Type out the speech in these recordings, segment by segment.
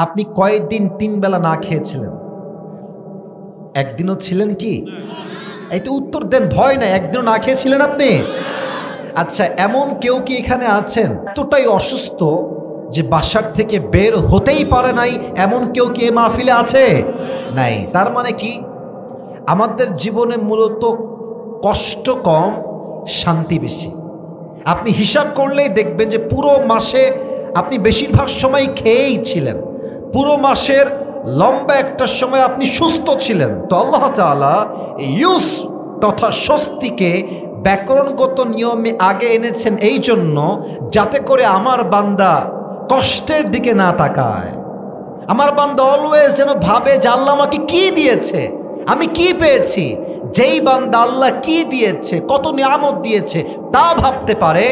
আপনি কয়েকদিন 3 বেলা না খেয়েছিলেন? একদিনও ছিলেন কি? এই তো উত্তর দেন, ভয় নাই। একদিনও না খেয়েছিলেন আপনি? আচ্ছা, এমন কেউ কি এখানে আছেন এতটাই অসুস্থ যে বাসার থেকে বের হতেই পারে নাই, এমন কেউ কি এই মাহফিলে আছে? নাই। তার মানে কি, আমাদের জীবনে মূলত কষ্ট কম, শান্তি বেশি। আপনি হিসাব করলেই দেখবেন যে পুরো মাসে আপনি বেশিরভাগ সময় খেয়েই ছিলেন, পুরো মাসের লম্বা একটা সময় আপনি সুস্থ ছিলেন। তো আল্লাহ তাআলা ইউস তথা স্বস্তিকে ব্যাকরণগত নিয়মে আগে এনেছেন এই জন্য, যাতে করে আমার বান্দা কষ্টের দিকে না তাকায়। আমার বান্দা অলওয়েজ যেন ভাবে যে আল্লাহ আমাকে কি দিয়েছে, আমি কি পেয়েছি। যেই বান্দা আল্লাহ কি দিয়েছে, কত নিয়ামত দিয়েছে তা ভাবতে পারে,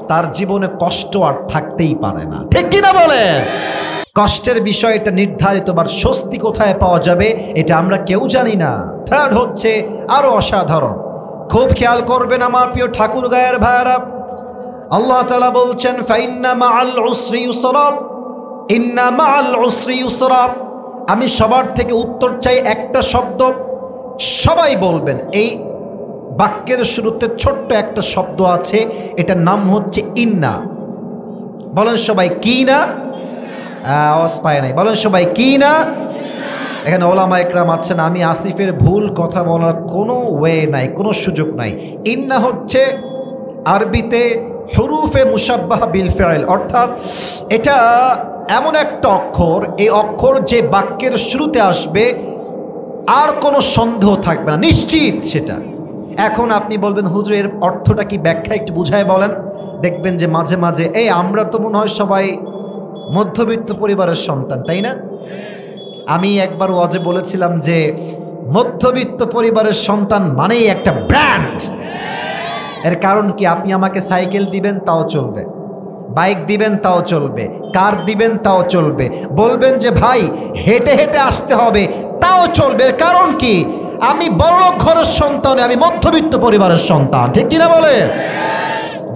তার জীবনে কষ্ট আর থাকতেই পারে না। ঠিক কিনা বলে? কষ্টের বিষয়টা নির্ধারিত, বা স্বস্তি কোথায় পাওয়া যাবে এটা আমরা কেউ জানি না। থার্ড হচ্ছে আরো অসাধারণ, খুব খেয়াল করবেন আমার প্রিয় ঠাকুর গায়ের ভাইয়েরা। আল্লাহ তাআলা বলছেন ফাইন্না মাআল উসরি ইউসরা, ইন্না মাআল উসরি ইউসরা। আমি সবার থেকে উত্তর চাই একটা শব্দ, সবাই বলবেন। এই বাক্যের শুরুতে ছোট্ট একটা শব্দ আছে, এটার নাম হচ্ছে ইন্না। বলেন সবাই, কি না? আওয়াজ পায় নাই, বলেন সবাই, কি না? এখানে ওলামা একরাম আছেন, আমি আসিফের ভুল কথা বলার কোনো ওয়ে নাই, কোনো সুযোগ নাই। ইন্না হচ্ছে আরবিতে হুরুফে মুশাব্বাহ বিল ফাইল, অর্থাৎ এটা এমন একটা অক্ষর, এই অক্ষর যে বাক্যের শুরুতে আসবে আর কোনো সন্দেহ থাকবে না, নিশ্চিত সেটা। এখন আপনি বলবেন হুজুর এর অর্থটা কি, ব্যাখ্যা একটু বুঝায় বলেন। দেখবেন যে মাঝে মাঝে এই আমরা তো মনে হয় সবাই মধ্যবিত্ত পরিবারের সন্তান, তাই না? আমি একবার ওয়াজে বলেছিলাম যে মধ্যবিত্ত পরিবারের সন্তান মানেই একটা ব্র্যান্ড। এর কারণ কি, আপনি আমাকে সাইকেল দিবেন তাও চলবে, বাইক দিবেন তাও চলবে, কার দিবেন তাও চলবে, বলবেন যে ভাই হেঁটে হেঁটে আসতে হবে তাও চলবে। এর কারণ কি, আমি বড়লোক ঘরের সন্তান, আমি মধ্যবিত্ত পরিবারের সন্তান। ঠিক কিনা বলে?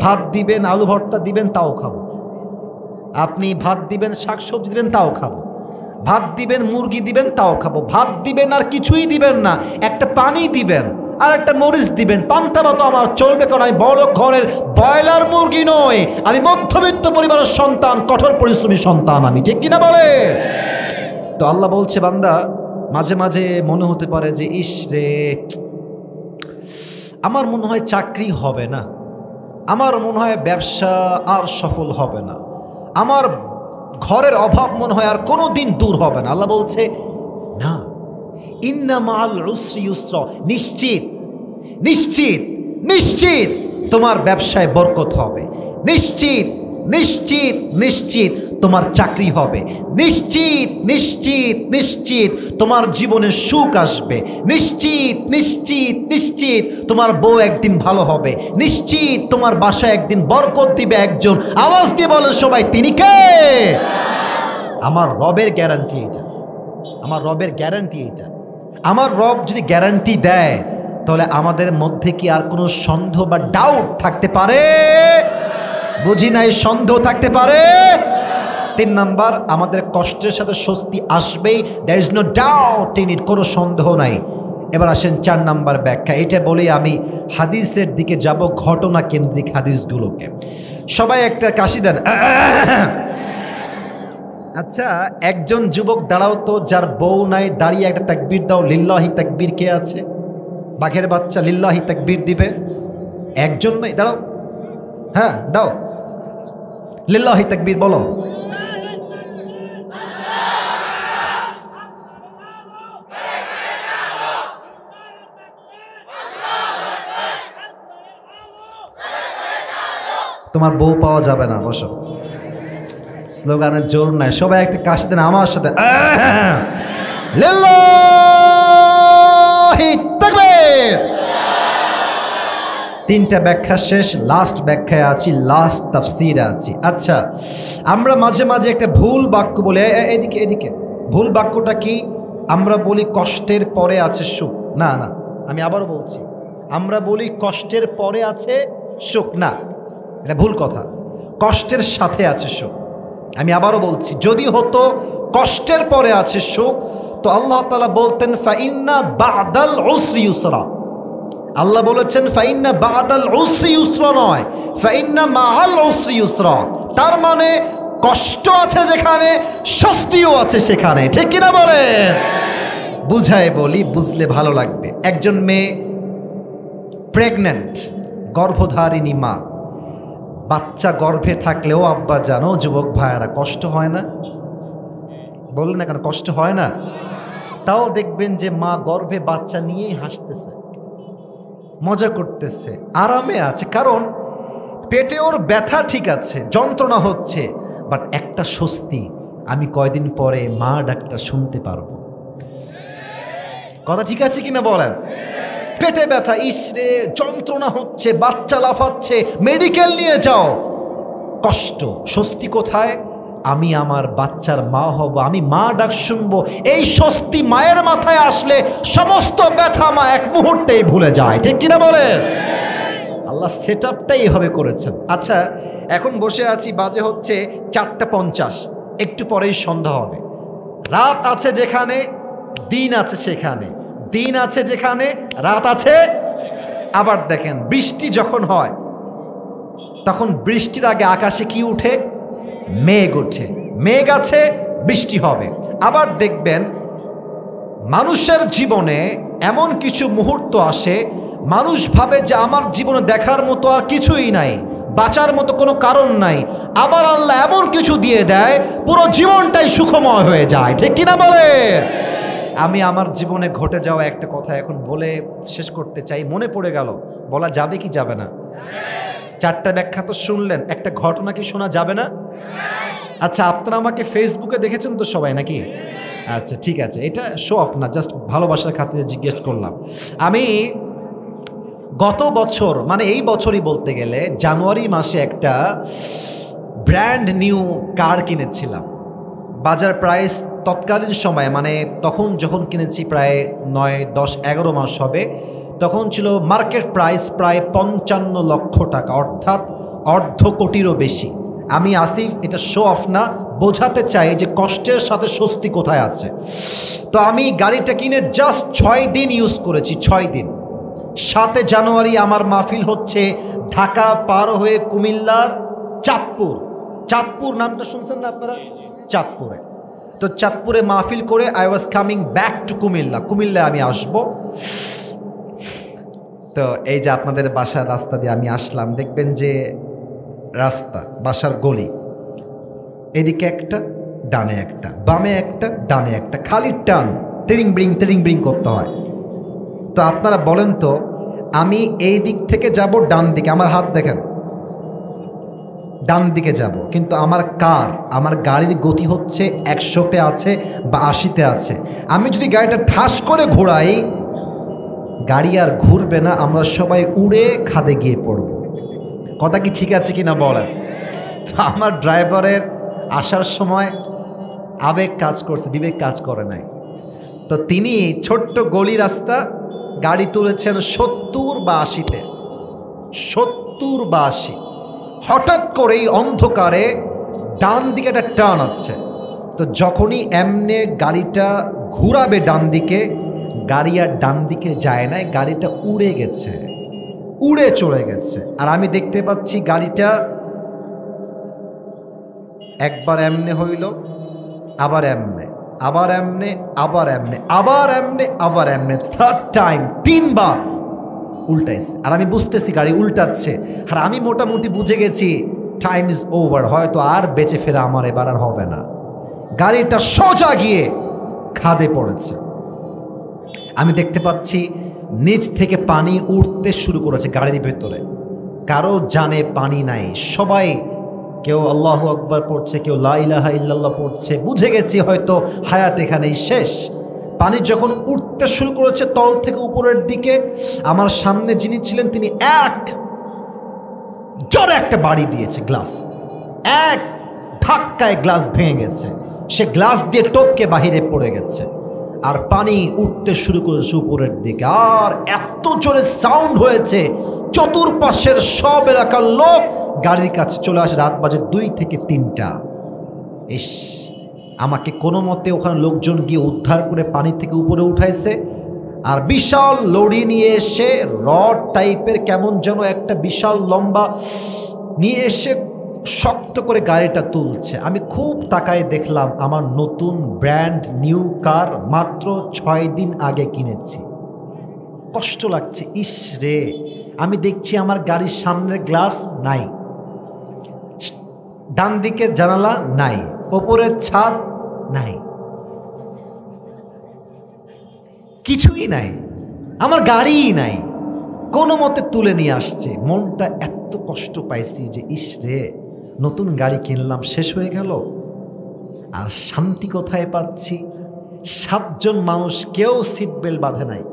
ভাত দিবেন, আলু ভর্তা দিবেন তাও খাবো, আপনি ভাত দিবেন, শাকসবজি দিবেন তাও খাবো, ভাত দিবেন, মুরগি দিবেন তাও খাবো, ভাত দিবেন আর কিছুই দিবেন না, একটা পানি দিবেন আর একটা মরিচ দিবেন, পান্তা ভাত আমার চলবে, কারণ আমি বড় ঘরের ব্রয়লার মুরগি নই, আমি মধ্যবিত্ত পরিবারের সন্তান, কঠোর পরিশ্রমী সন্তান আমি। ঠিক কিনা বলে? তো আল্লাহ বলছে বান্দা, মাঝে মাঝে মনে হতে পারে যে ইস রে, আমার মনে হয় চাকরি হবে না, আমার মনে হয় ব্যবসা আর সফল হবে না, আমার ঘরের অভাব মনে হয় আর কোনো দিন দূর হবে না। আল্লাহ বলছে না, ইন্না মাআল উসরি ইউসরা, নিশ্চিত নিশ্চিত নিশ্চিত তোমার ব্যবসায় বরকত হবে, নিশ্চিত নিশ্চিত নিশ্চিত তোমার চাকরি হবে, নিশ্চিত নিশ্চিত নিশ্চিত তোমার জীবনে সুখ আসবে, নিশ্চিত নিশ্চিত নিশ্চিত তোমার বউ একদিন ভালো হবে, নিশ্চিত তোমার বাসায় একদিন বরকত দিবে একজন। আওয়াজ দিয়ে বলেন সবাই, তিনি কে? আমার রবের গ্যারান্টি এটা, আমার রবের গ্যারান্টি এটা। আমার রব যদি গ্যারান্টি দেয়, তাহলে আমাদের মধ্যে কি আর কোনো সন্দেহ বা ডাউট থাকতে পারে? বুঝি নাই, সন্দেহ থাকতে পারে? 3 নাম্বার, আমাদের কষ্টের সাথে স্বস্তি আসবেই, there is no doubt in it, কোনো সন্দেহ নাই। এবার আসেন 4 নাম্বার ব্যাখ্যা। এটা বলেই আমি হাদিসের দিকে যাব, ঘটনা কেন্দ্রিক হাদিসগুলোকে। সবাই একটা কাশি দেন। আচ্ছা, একজন যুবক দাঁড়াও তো, যার বউ নাই, দাঁড়িয়ে একটা তাকবীর দাও। লিল্লাহি তাকবীর কে আছে? বাঘের বাচ্চা লিল্লাহি তাকবীর দিবে একজন নাই, দাঁড়াও। হ্যাঁ দাও, লিল্লাহি তাকবীর বলো। তোমার বউ পাওয়া যাবে না, বসো। স্লোগানের জোর নাই, সবাই একটা কাশ দেন আমার সাথে। লিল্লাহি তাকবীর। 3টা ব্যাখ্যা শেষ, লাস্ট ব্যাখ্যায় আছি, লাস্ট তাফসীরে আছি। আচ্ছা, আমরা মাঝে মাঝে একটা ভুল বাক্য বলি, এদিকে এদিকে। ভুল বাক্যটা কি? আমরা বলি কষ্টের পরে আছে সুখ। না না, আমি আবারও বলছি, আমরা বলি কষ্টের পরে আছে সুখ। না, এটা ভুল কথা। কষ্টের সাথে আছে সুখ। আমি আবারও বলছি, যদি হতো কষ্টের পরে আছে সুখ, তো আল্লাহ তাআলা বলতেন ফাইন্না বাদাল উসরি ইউসরা। আল্লাহ বলেছেন ফাইন্না বাদাল উসরি ইউসরা নয়, ফাইন্না মাআল উসরি ইউসরা। তার মানে কষ্ট আছে যেখানে, স্বস্তিও আছে সেখানে। ঠিক কিনা বলেন? বুঝায় বলি, বুঝলে ভালো লাগবে। একজন মেয়ে প্রেগন্যান্ট, গর্ভধারিণী মা, বাচ্চা গর্ভে থাকলেও আব্বা জানো যুবক ভাইয়ারা কষ্ট হয় না? বললেন না কেন কষ্ট হয় না? তাও দেখবেন যে মা গর্ভে বাচ্চা নিয়েই হাসতেছে, মজা করতেছে, আরামে আছে। কারণ পেটে ওর ব্যথা ঠিক আছে, যন্ত্রণা হচ্ছে, বাট একটা স্বস্তি, আমি কয়দিন পরে মা ডাকটা শুনতে পারবো। কথা ঠিক আছে কিনা বলেন? পেটে ব্যথা, ইসরে যন্ত্রণা হচ্ছে, বাচ্চা লাফাচ্ছে, মেডিকেল নিয়ে যাও, কষ্ট। স্বস্তি কোথায়? আমি আমার বাচ্চার মা হব, আমি মা ডাক শুনবো। এই স্বস্তি মায়ের মাথায় আসলে সমস্ত ব্যথা মা এক মুহূর্তেই ভুলে যায়। ঠিক কিনা বলেন? আল্লাহ সেট আপটাই এভাবে করেছেন। আচ্ছা, এখন বসে আছি, বাজে হচ্ছে 4:50, একটু পরেই সন্ধ্যা হবে। রাত আছে যেখানে, দিন আছে সেখানে, দিন আছে যেখানে, রাত আছে। আবার দেখেন বৃষ্টি যখন হয়, তখন বৃষ্টির আগে আকাশে কি উঠে? মেঘ ওঠে। মেঘ আছে, বৃষ্টি হবে। আবার দেখবেন মানুষের জীবনে এমন কিছু মুহূর্ত আসে, মানুষ ভাবে যে আমার জীবনে দেখার মতো আর কিছুই নাই, বাঁচার মতো কোনো কারণ নাই। আবার আল্লাহ এমন কিছু দিয়ে দেয়, পুরো জীবনটাই সুখময় হয়ে যায়। ঠিক কিনা বলে? আমি আমার জীবনে ঘটে যাওয়া একটা কথা এখন বলে শেষ করতে চাই, মনে পড়ে গেল। বলা যাবে কি যাবে না? 4টা ব্যাখ্যা তো শুনলেন, একটা ঘটনা কি শোনা যাবে না? আচ্ছা, আপনারা আমাকে ফেসবুকে দেখেছেন তো সবাই নাকি? আচ্ছা ঠিক আছে, এটা শো অফ না, জাস্ট ভালোবাসার খাতিরে জিজ্ঞেস করলাম। আমি গত বছর, মানে এই বছরই বলতে গেলে, জানুয়ারি মাসে একটা ব্র্যান্ড নিউ কার কিনেছিলাম। বাজার প্রাইস তৎকালীন সময়, মানে তখন যখন কিনেছি প্রায় 9, 10, 11 মাস হবে, তখন ছিল মার্কেট প্রাইস প্রায় 55 লক্ষ টাকা, অর্থাৎ অর্ধ কোটিরও বেশি। আমি আসিফ, এটা শো অফ না, বোঝাতে চাই যে কষ্টের সাথে স্বস্তি কোথায় আছে। তো আমি গাড়িটা কিনে জাস্ট 6 দিন ইউজ করেছি, 6 দিন। 7 জানুয়ারি আমার মাহফিল হচ্ছে ঢাকা পার হয়ে কুমিল্লার চাঁদপুর। চাঁদপুর নামটা শুনছেন না আপনারা? চাঁদপুরে। তো চাঁদপুরে মাহফিল করে I was coming back to Comilla. কুমিল্লায় আমি আসব। তো এই যে আপনাদের বাসার রাস্তা দিয়ে আমি আসলাম, দেখবেন যে রাস্তা, বাসার গলি, এদিকে একটা, ডানে একটা, বামে একটা, ডানে একটা, খালি টান, টিরিং বিরিং করতে হয়। তো আপনারা বলেন তো, আমি এই দিক থেকে যাব ডান দিকে, আমার হাত দেখেন, ডান দিকে যাব, কিন্তু আমার গাড়ির গতি হচ্ছে 100-তে আছে বা 80-তে আছে। আমি যদি গাড়িটা ঠাস করে ঘোরাই, গাড়ি আর ঘুরবে না, আমরা সবাই উড়ে খাদে গিয়ে পড়ব। কথা কি ঠিক আছে কিনা বলেন? তো আমার ড্রাইভারের আসার সময় আবেগ কাজ করছে, বিবেক কাজ করে নাই। তো তিনি ছোট্ট গলি রাস্তা, গাড়ি তুলেছেন 70 বা 80-তে, 70 বা 80। হঠাৎ করেই অন্ধকারে ডান দিকে একটা টার্ন আছে। তো যখনই এমনে গাড়িটা ঘুরাবে ডান দিকে, গাড়ি আর ডান দিকে যায় না, গাড়িটা উড়ে গেছে, উড়ে চলে গেছে। আর আমি দেখতে পাচ্ছি গাড়িটা একবার এমনে হইল, আবার এমনে, আবার এমনে, আবার এমনে, আবার এমনে, আবার এমনে, 3rd টাইম, 3 বার উল্টাইছে। আর আমি বুঝতেছি গাড়ি উল্টাচ্ছে, আর আমি মোটামুটি বুঝে গেছি টাইম ইজ ওভার, হয়তো আর বেঁচে ফেরা আমার এবার আর হবে না। গাড়িটা সোজা গিয়ে খাদে পড়েছে। আমি দেখতে পাচ্ছি নিচ থেকে পানি উঠতে শুরু করেছে গাড়ির ভেতরে। কারো জানে পানি নাই, সবাই কেউ আল্লাহু আকবার পড়ছে, কেউ লা ইলাহা ইল্লাল্লাহ পড়ছে। বুঝে গেছি হয়তো হায়াত এখানেই শেষ। পানি যখন উঠতে শুরু করেছে তল থেকে উপরের দিকে, আমার সামনে যিনি ছিলেন তিনি এক জোরে একটা বাড়ি দিয়েছে গ্লাস, এক ধাক্কায় গ্লাস ভেঙে গেছে। সে গ্লাস দিয়ে টপকে বাহিরে পড়ে গেছে, আর পানি উঠতে শুরু করেছে উপরের দিকে। আর এত জোরে সাউন্ড হয়েছে, চতুর্পাশের সব এলাকার লোক গাড়ির কাছে চলে আসে। রাত বাজে 2 থেকে 3টা। ইস, আমাকে কোনো মতে ওখানে লোকজন গিয়ে উদ্ধার করে পানি থেকে উপরে উঠাইছে, আর বিশাল লড়ি নিয়ে এসে রড টাইপের কেমন যেন একটা বিশাল লম্বা নিয়ে এসে শক্ত করে গাড়িটা তুলছে। আমি খুব তাকায় দেখলাম আমার নতুন ব্র্যান্ড নিউ কার মাত্র 6 দিন আগে কিনেছি। কষ্ট লাগছে, ইস রে। আমি দেখছি আমার গাড়ির সামনের গ্লাস নাই, ডান দিকের জানালা নাই, ওপরের ছাদ নাই, কিছুই নাই, আমার গাড়িই নাই। কোনো মতে তুলে নিয়ে আসছে। মনটা এত কষ্ট পাইছি যে ইস রে, নতুন গাড়ি কিনলাম, শেষ হয়ে গেল। আর শান্তি কোথায় পাচ্ছি? 7 জন মানুষ কেউ সিট বেল্ট বাঁধে নাই।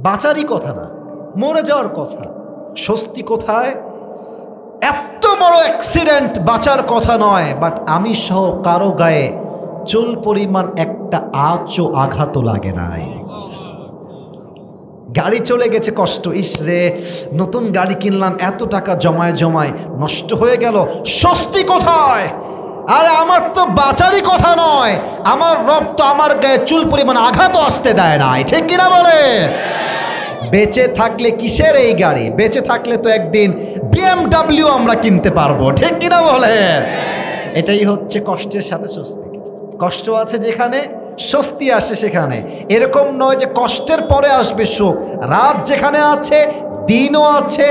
বাঁচারই কথা না, মরে যাওয়ার কথা। স্বস্তি কোথায়? এত বড় অ্যাক্সিডেন্ট, বাঁচার কথা নয়, বাট আমি সহ কারো গায়ে চুল পরিমাণ একটা আঁচও আঘাতও লাগে নাই। গাড়ি চলে গেছে, কষ্ট, ইস রে, নতুন গাড়ি কিনলাম, এত টাকা জমায় জমায় নষ্ট হয়ে গেল। স্বস্তি কোথায়? আরে আমার তো বাঁচারই কথা নয়, আমার রব তো আমার গায়ে চুল পরিমাণ আঘাতও আসতে দেয় নাই, ঠিক কিনা বলে? বেঁচে থাকলে কিসের এই গাড়ি? বেঁচে থাকলে তো একদিন BMW আমরা কিনতে পারবো, ঠিক কিনা বলে? এটাই হচ্ছে কষ্টের সাথে স্বস্তি। কষ্ট আছে যেখানে, স্বস্তি আসে সেখানে। এরকম নয় যে কষ্টের পরে আসবে সুখ। রাত যেখানে আছে দিনও আছে,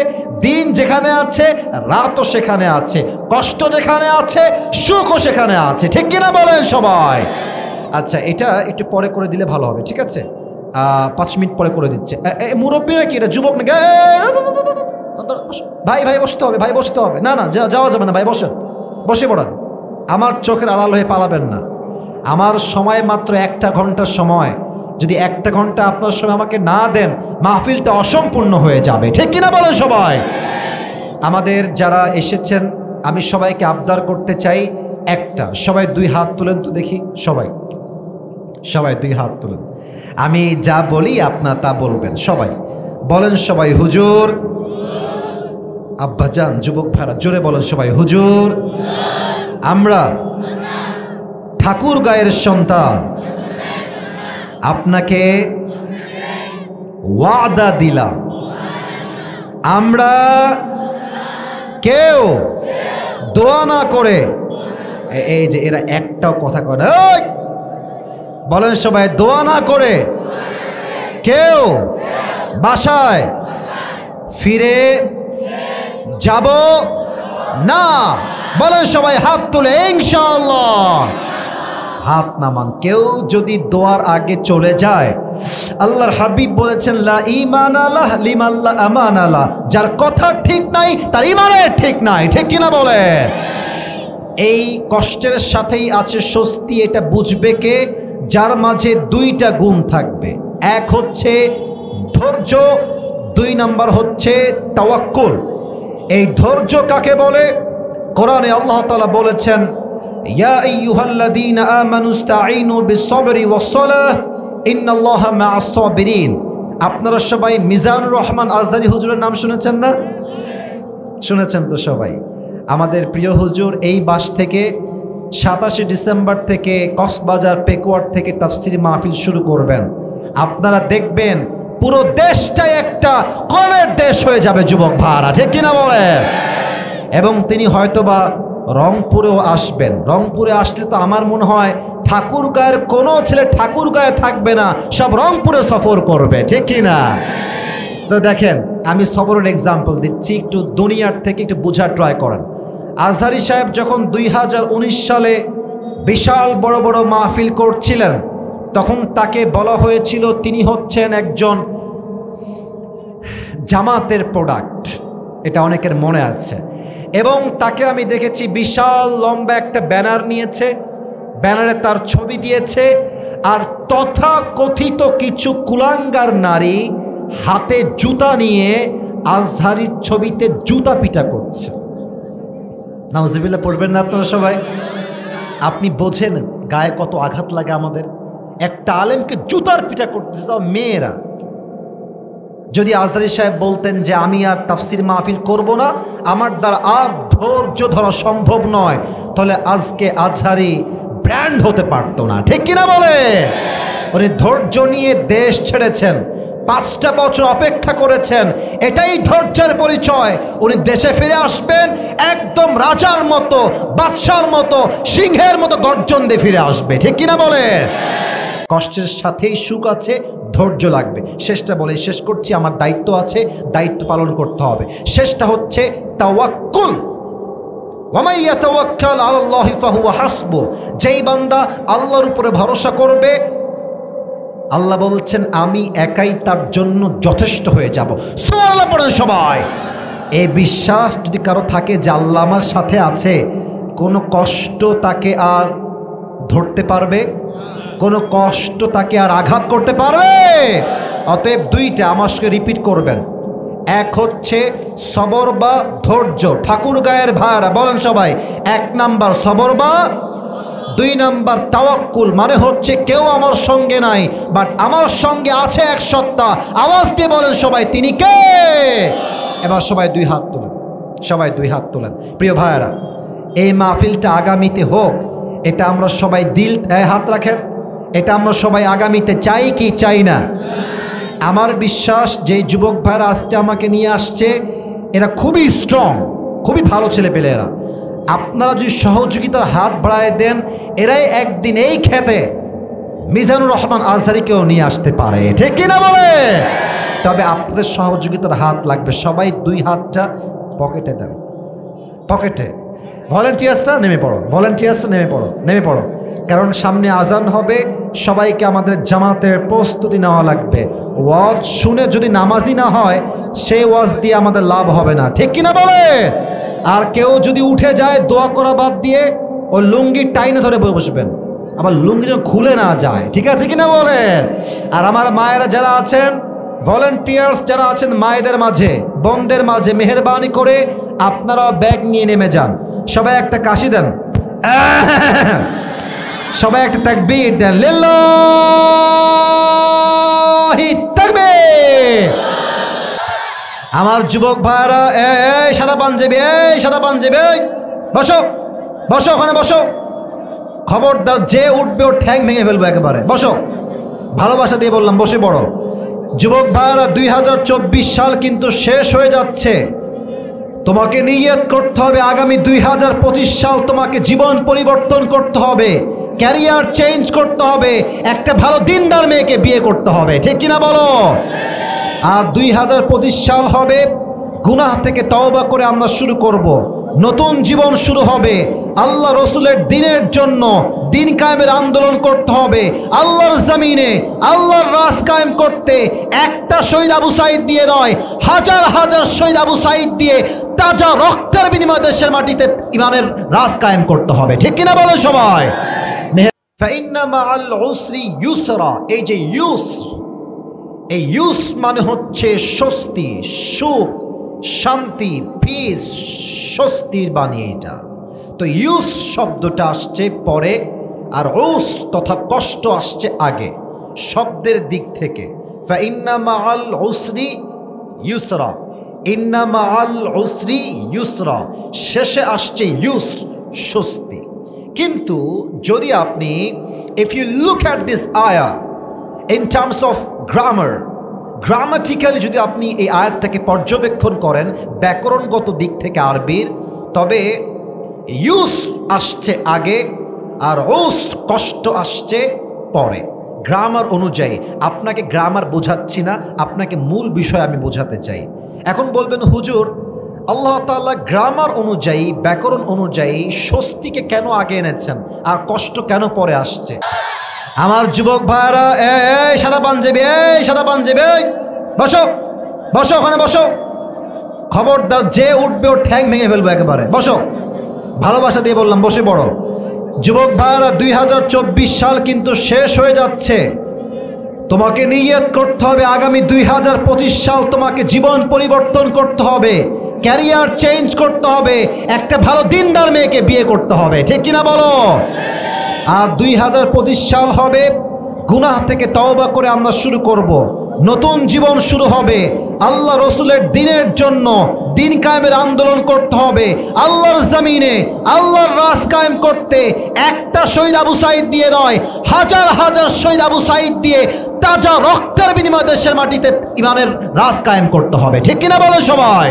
দিন যেখানে আছে রাতও সেখানে আছে, কষ্ট যেখানে আছে সুখও সেখানে আছে, ঠিক কিনা বলেন সবাই? আচ্ছা, এটা একটু পরে করে দিলে ভালো হবে, ঠিক আছে? 5 মিনিট পরে করে দিচ্ছে। মুরব্বী নাকি? এটা যুবক নাকি? ভাই ভাই বসতে হবে, ভাই বসতে হবে। না না, যাওয়া যাবে না ভাই, বসেন, বসে পড়ান। আমার চোখের আড়াল হয়ে পালাবেন না। আমার সময় মাত্র 1 ঘন্টার সময়, যদি 1 ঘন্টা আপনার সময় আমাকে না দেন, মাহফিলটা অসম্পূর্ণ হয়ে যাবে, ঠিক কিনা বলেন সবাই? আমাদের যারা এসেছেন, আমি সবাইকে আবদার করতে চাই একটা, সবাই 2 হাত তুলেন তো দেখি, সবাই 2 হাত তুলেন। আমি যা বলি আপনার তা বলবেন, সবাই বলেন, সবাই হুজুর। আব্বাজান, যুবক ভাইরা জোরে বলেন সবাই, হুজুর। আমরা ঠাকুর গায়ের সন্তান, আপনাকে ওয়াদা দিলাম, আমরা কেউ দোয়া না করে, এই যে এরা একটাও কথা কয় না, বলেন সবাই, দোয়া না করে কেউ বাসায় ফিরে যাব না। বলেন সবাই, হাত তুলে ইনশাআল্লাহ। হাত নামান। কেউ যদি দোয়ার আগে চলে যায়, আল্লাহর হাবিব বলেছেন, লা ঈমান আলাহ লিমান লা আমান আলাহ, যার কথা ঠিক নাই তার ঈমানের ঠিক নাই, ঠিক কিনা বলে? এই কষ্টের সাথেই আছে স্বস্তি। এটা বুঝবে কে? যার মাঝে 2টা গুণ থাকবে। এক হচ্ছে ধৈর্য, 2 নাম্বার হচ্ছে তাওয়াক্কুল। এই ধৈর্য কাকে বলে? কোরআনে আল্লাহ তাআলা বলেছেন, ইয়া আইয়ুহাল্লাযীনা আমানুস্তাঈনু বিস-সাবরি ওয়াস-সালাহ ইন্নাল্লাহা মা'আস-সাবিরিন। আপনারা সবাই মিজানুর রহমান আজহারী হুজুরের নাম শুনেছেন না? শুনেছেন তো সবাই। আমাদের প্রিয় হুজুর এই বাস থেকে 27 ডিসেম্বর থেকে কক্সবাজার পেকুয়ার থেকে তাফসির মাহফিল শুরু করবেন। আপনারা দেখবেন পুরো দেশটাই একটা কোরআনের দেশ হয়ে যাবে, যুবক ভাইরা, ঠিক কিনা বলে? এবং তিনি হয়তোবা রংপুরেও আসবেন। রংপুরে আসলে তো আমার মনে হয় ঠাকুরগাঁয়ের কোনো ছেলে ঠাকুরগাঁয়ে থাকবে না, সব রংপুরে সফর করবে, ঠিক কিনা? তো দেখেন, আমি সফরের এক্সাম্পল দিচ্ছি, একটু দুনিয়ার থেকে একটু বোঝার ট্রাই করেন। আজহারী সাহেব যখন 2019 সালে বিশাল বড় বড় মাহফিল করছিলেন, তখন তাকে বলা হয়েছিল তিনি হচ্ছেন একজন জামাতের প্রোডাক্ট, এটা অনেকের মনে আছে। এবং তাকে আমি দেখেছি বিশাল লম্বা একটা ব্যানার নিয়েছে, ব্যানারে তার ছবি দিয়েছে, আর তথাকথিত কিছু কুলাঙ্গার নারী হাতে জুতা নিয়ে আজহারীর ছবিতে জুতা পিটা করছে। নাউজুবিল্লাহ পড়বেন না আপনারা সবাই? আপনি বোঝেন গায়ে কত আঘাত লাগে আমাদের? একটা আলেমকে জুতার পিটা করতেছে, তাও মেয়েরা। যদি আজহারী সাহেব বলতেন যে আমি আর তাফসির মাহফিল করব না, আমার দ্বারা আর ধৈর্য ধরা সম্ভব নয়, তাহলে আজকে আজহারী ব্র্যান্ড হতে পারতো না, ঠিক কিনা বলে? উনি ধৈর্য নিয়ে দেশ ছেড়েছেন, 5টা বছর অপেক্ষা করেছেন, এটাই ধৈর্যের পরিচয়। উনি দেশে ফিরে আসবেন একদম রাজার মতো, বাদশার মতো, সিংহের মতো গর্জন দিয়ে ফিরে আসবে, ঠিক কিনা বলে? কষ্টের সাথেই সুখ আছে, ধৈর্য লাগবে। শেষটা বলে শেষ করছি, আমার দায়িত্ব আছে, দায়িত্ব পালন করতে হবে। শেষটা হচ্ছে তাওয়াক্কুল। ওয়ামান ইয়াতাওয়াক্কাল আলাল্লাহি ফাহুয়া হাসবুহ। যেই বান্দা আল্লাহর উপরে ভরসা করবে, আল্লাহ বলছেন আমি একাই তার জন্য যথেষ্ট হয়ে যাব। সুবহানাল্লাহ পড়েন সবাই। এই বিশ্বাস যদি কারো থাকে যে আল্লাহ আমার সাথে আছে, কোনো কষ্ট তাকে আর ধরতে পারবে? কোনো কষ্ট তাকে আর আঘাত করতে পারবে? অতএব দুইটা আমার সঙ্গে রিপিট করবেন। এক হচ্ছে সবর বা ধৈর্য। ঠাকুর গায়ের ভাইরা বলেন সবাই, 1 নাম্বার সবর বা 2 নাম্বার তাওয়াক্কুল। মানে হচ্ছে কেউ আমার সঙ্গে নাই, বাট আমার সঙ্গে আছে এক সত্তা। আওয়াজ দিয়ে বলেন সবাই, তিনি কে? এবার সবাই 2 হাত তোলেন, সবাই 2 হাত তোলেন। প্রিয় ভাইরা, এই মাহফিলটা আগামীতে হোক, এটা আমরা সবাই দিল হাত রাখেন, এটা আমরা সবাই আগামীতে চাই কি চাই না? আমার বিশ্বাস যেই যুবক ভাইরা আজকে আমাকে নিয়ে আসছে, এরা খুবই স্ট্রং, খুবই ভালো ছেলে পেলে এরা। আপনারা যদি সহযোগিতার হাত বাড়ায় দেন, এরাই একদিন এই খেতে মিজানুর রহমান আজহারীকেও নিয়ে আসতে পারে, ঠিক কিনা বলে? তবে আপনাদের সহযোগিতার হাত লাগবে। সবাই 2 হাতটা পকেটে দেন, পকেটে। ভলেন্টিয়ার্সরা নেমে পড়ো, ভলেন্টিয়ার্সরা নেমে পড়ো, নেমে পড়ো। কারণ সামনে আজান হবে, সবাইকে আমাদের জামাতের প্রস্তুতি নেওয়া লাগবে। ওয়াজ শুনে যদি নামাজি না হয়, সেই ওয়াজ দিয়ে আমাদের লাভ হবে না, ঠিক কিনা বলে? আর কেউ যদি উঠে যায় দোয়া করা বাদ দিয়ে, ও লুঙ্গি টাইনে ধরে বসবেন, আবার লুঙ্গি যেন খুলে না যায়, ঠিক আছে কিনা বলে? আর আমার মায়েরা যারা আছেন, ভলেন্টিয়ার্স যারা আছেন মায়েদের মাঝে, বোনদের মাঝে, মেহেরবানি করে আপনারাও ব্যাগ নিয়ে নেমে যান। সবাই একটা কাশি দেন, সবাই একটা তাকবীর দেন, লিল্লাহি তাকবীর। আমার যুবক ভাইরা, এই সাদা পাঞ্জাবি, এই সাদা পাঞ্জাবি, বসো বসো, ওখানে বসো। খবরদার যে উঠবে ও ঠ্যাং ভেঙে ফেলবো একেবারে। বসো, ভালোবাসা দিয়ে বললাম, বসে পড়ো। যুবক ভাইরা, 2024 সাল কিন্তু শেষ হয়ে যাচ্ছে। তোমাকে নিয়ত করতে হবে আগামী 2025 সাল তোমাকে জীবন পরিবর্তন করতে হবে, ক্যারিয়ার চেঞ্জ করতে হবে, একটা ভালো দিনদার মেয়েকে বিয়ে করতে হবে, ঠিক কিনা বলো? আর 2025 সাল হবে গুনাহ থেকে তওবা করে আমরা শুরু করব, নতুন জীবন শুরু হবে। আল্লাহ রসুলের দিনের জন্য দিন কায়েমের আন্দোলন করতে হবে। আল্লাহর জমিনে আল্লাহর রাজ কায়েম করতে একটা শহীদ আবু সাঈদ দিয়ে নয়, হাজার হাজার শহীদ আবু সাঈদ দিয়ে তাজা রক্তের বিনিময়ে দেশের মাটিতে ইমানের রাজ কায়েম করতে হবে, ঠিক কিনা বলো সবাই? ফাইন্না মাআল উসরি ইউসরা। এই যে ইউসর, এই ইউস মানে হচ্ছে স্বস্তি, সুখ, শান্তি, পিস, স্বস্তির বাণী এটা। তো ইউস শব্দটা আসছে পরে, আর উস তথা কষ্ট আসছে আগে শব্দের দিক থেকে। ফাইন্না মাআল উসরি ইউসরা, ইন্না মাআল উসরি ইউসরা, শেষে আসছে ইউস, স্বস্তি। কিন্তু যদি আপনি if you look at this আয়া in terms of grammar, grammatically যদি আপনি এই আয়াতটাকে পর্যবেক্ষণ করেন ব্যাকরণগত দিক থেকে আরবির, তবে ইউস আসছে আগে আর উস কষ্ট আসছে পরে। গ্রামার অনুযায়ী, আপনাকে গ্রামার বোঝাচ্ছি না, আপনাকে মূল বিষয় আমি বোঝাতে চাই। এখন বলবেন হুজুর, আল্লাহ তাআলা গ্রামার অনুযায়ী, ব্যাকরণ অনুযায়ী স্বস্তিকে কেন আগে এনেছেন আর কষ্ট কেন পরে আসছে? আমার যুবক ভাইরা, এই সাদা পাঞ্জাবি, এই সাদা পাঞ্জাবি, বসো বসো, ওখানে বসো। খবরদার যে উঠবে ও ঠ্যাং ভেঙে ফেলবো একেবারে। বসো, ভালোবাসা দিয়ে বললাম, বসে পড়ো। যুবক ভাইরা, 2024 সাল কিন্তু শেষ হয়ে যাচ্ছে। তোমাকে নিয়ত করতে হবে আগামী 2025 সাল তোমাকে জীবন পরিবর্তন করতে হবে, ক্যারিয়ার চেঞ্জ করতে হবে, একটা ভালো দিনদার মেয়েকে বিয়ে করতে হবে, ঠিক কিনা বলো? আর 2025 সাল হবে গুনাহ থেকে তওবা করে আমরা শুরু করব, নতুন জীবন শুরু হবে। আল্লাহ রসুলের দিনের জন্য দিন কায়েমের আন্দোলন করতে হবে। আল্লাহর জমিনে আল্লাহর রাজ কায়েম করতে একটা শহীদ আবু সাঈদ দিয়ে নয়, হাজার হাজার শহীদ আবু সাঈদ দিয়ে তাজা রক্তের বিনিময়ে দেশের মাটিতে ইমানের রাজ কায়েম করতে হবে। ঠিক কিনা বলো সবাই?